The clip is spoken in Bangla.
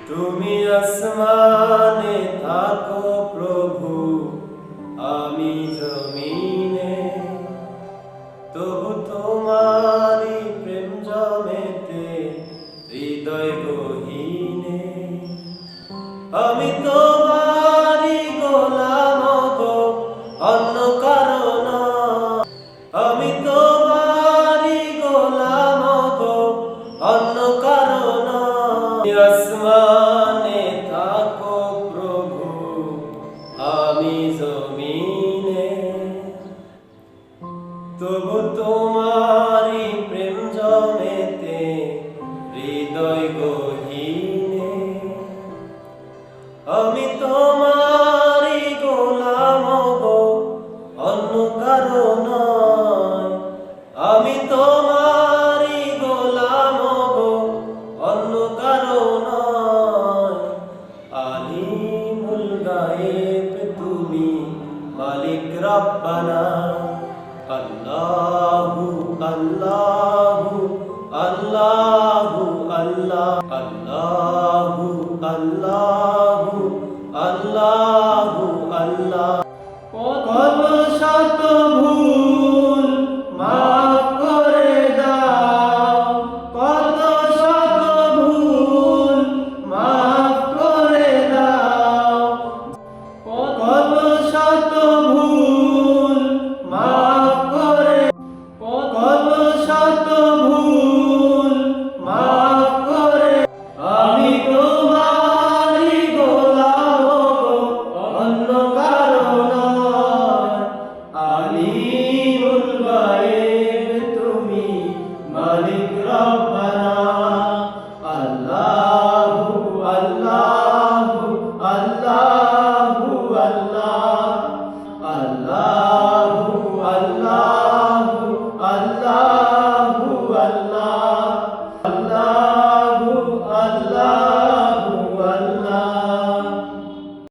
তুমি আসমানে থাকো প্রভু, আমি জমিনে, তবু তোমারি প্রেম জমেতে হৃদয় গহীনে। আমি তোমারি গোলাম গো, অন্য কারো নয়। আমি তোমারি গোলাম গো, অন্য কারো নয়। আসমানে থাকো প্রভু, আমি জমিনে, তবু তোমারি প্রেম জমেতে হৃদয় গহীনে। আমি তোমারি গোলাম গো, অন্য কারো নয়। আমি তোমারি গোলাম গো, অন্য কারো নয়। আলিমুল গায়েব তুমি, মালিক রব্বানা। আল্লাহু আল্লাহু আল্লাহু আল্লাহ, আল্লাহু আল্লাহ।